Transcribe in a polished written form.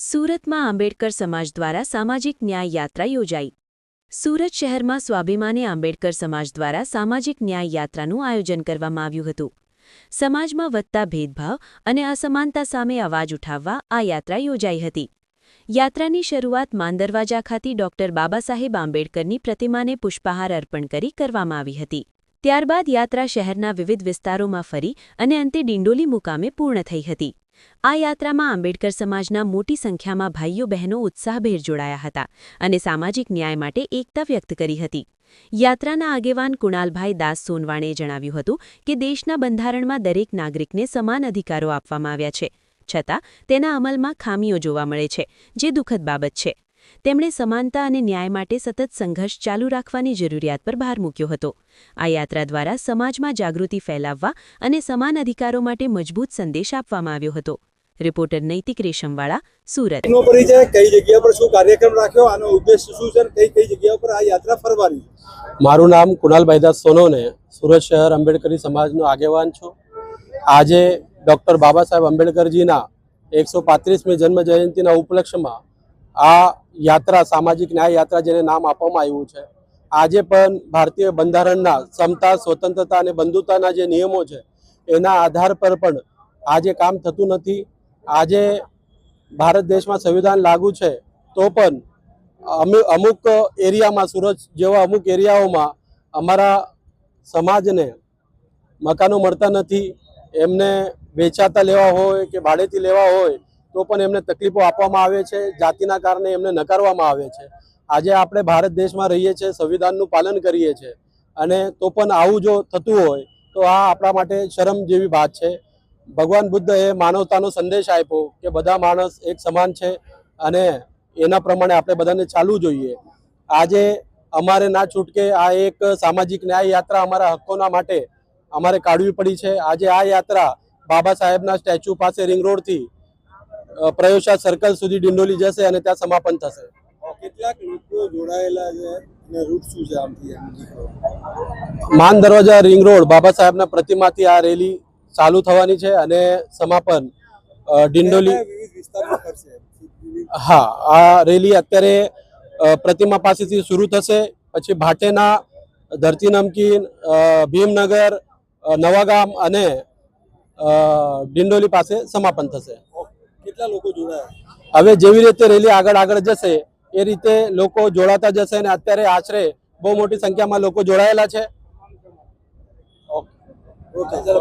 સુરતમાં આંબેડકર સમાજ દ્વારા સામાજિક ન્યાય યાત્રા યોજાઈ। સુરત શહેરમાં સ્વાભિમાની આંબેડકર સમાજ દ્વારા સામાજિક ન્યાય યાત્રાનું આયોજન કરવામાં આવ્યું હતું। સમાજમાં વધતા ભેદભાવ અને અસમાનતા સામે અવાજ ઉઠાવવા આ યાત્રા યોજાઈ હતી। યાત્રાની શરૂઆત માનદરવાજા ખાતે ડોક્ટર બાબાસાહેબ આંબેડકરની પ્રતિમાને પુષ્પહાર અર્પણ કરી કરવામાં આવી હતી। ત્યારબાદ યાત્રા શહેરના વિવિધ વિસ્તારોમાં ફરી અને અંતે ડિંડોલી મુકામે પૂર્ણ થઈ હતી। આ યાત્રામાં આંબેડકર સમાજના મોટી સંખ્યામાં ભાઈઓ બહેનો ઉત્સાહભેર જોડાયા હતા અને સામાજિક ન્યાય માટે એકતા વ્યક્ત કરી હતી। યાત્રાના આગેવાન કુણાલભાઈ દાસ સોનવાણેએ જણાવ્યું હતું કે દેશના બંધારણમાં દરેક નાગરિકને સમાન અધિકારો આપવામાં આવ્યા છે, છતાં તેના અમલમાં ખામીઓ જોવા મળે છે, જે દુઃખદ બાબત છે। તેમણે સમાનતા અને ન્યાય માટે સતત સંઘર્ષ ચાલુ રાખવાની જરૂરિયાત પર ભાર મૂક્યો હતો। આ યાત્રા દ્વારા સમાજમાં જાગૃતિ ફેલાવવા અને સમાન અધિકારો માટે મજબૂત સંદેશ આપવામાં આવ્યો હતો। રિપોર્ટર નૈતિક રેશમવાળા, સુરત। પરિચય કઈ જગ્યા પર શું કાર્યક્રમ રાખ્યો, આનો ઉદ્દેશ્ય શું છે, કઈ જગ્યા પર આ યાત્રા ફરવાની? મારું નામ કુણાલભાઈ દાસ સોનોને, સુરત શહેર આંબેડકરી સમાજનો આગેવાન છું। આજે ડૉક્ટર બાબાસાહેબ આંબેડકરજીના 135મી જન્મ જયંતિના ઉપલક્ષ્યમાં આ યાત્રા સામાજિક ન્યાય યાત્રા જેને નામ આપવામાં આવ્યું છે, આજે પણ ભારતીય બંધારણના સમતા, સ્વતંત્રતા અને બંધુતાના જે નિયમો છે એના આધાર પર પણ આજે કામ થતું નથી। આજે ભારત દેશમાં સંવિધાન લાગુ છે તો પણ અમુક એરિયામાં, સુરત જેવા અમુક એરિયાઓમાં અમારા સમાજને મકાનો મળતા નથી। એમને વેચાતા લેવા હોય કે ભાડેથી લેવા હોય તો પણ એમને તકલીફો આપવામાં આવે છે, જાતિના કારણે એમને નકારવામાં આવે છે। આજે આપણે ભારત દેશમાં રહીએ છીએ, સંવિધાનનું પાલન કરીએ છીએ, અને તો પણ આવું જો થતું હોય તો આ આપણા માટે શરમ જેવી વાત છે। ભગવાન બુદ્ધએ માનવતાનો સંદેશ આપ્યો કે બધા માણસ એક સમાન છે અને એના પ્રમાણે આપણે બધાને ચાલવું જોઈએ। આજે અમારે ના છૂટકે આ એક સામાજિક ન્યાય યાત્રા અમારા હક્કોના માટે અમારે કાઢવી પડી છે। આજે આ યાત્રા બાબા સાહેબના સ્ટેચ્યુ પાસે રિંગ રોડથી પ્રયોગશાળા સર્કલ સુધી ડિંડોલી જશે અને ત્યાં સમાપન થશે। કેટલાક લોકો જોડાયેલા છે અને રૂટ શું છે આમથી? માન દરવાજા રિંગ રોડ બાબા સાહેબના પ્રતિમાથી આ રેલી ચાલુ થવાની છે અને સમાપન ડિંડોલી વિસ્તારમાં કરશે। હા, આ રેલી અત્યારે પ્રતિમા પાસેથી શરૂ થશે, પછી ભાટેના, ધરતી નમકીન, ભીમનગર, નવાગામ અને ડિંડોલી પાસે સમાપન થશે। કેટલા લોકો જોડાયા? હવે જેવી રીતે રેલી આગળ જશે એ રીતે લોકો જોડાતા જશે અને અત્યારે આશરે બહુ મોટી સંખ્યામાં લોકો જોડાયેલા છે। ઓકે, ચાલો।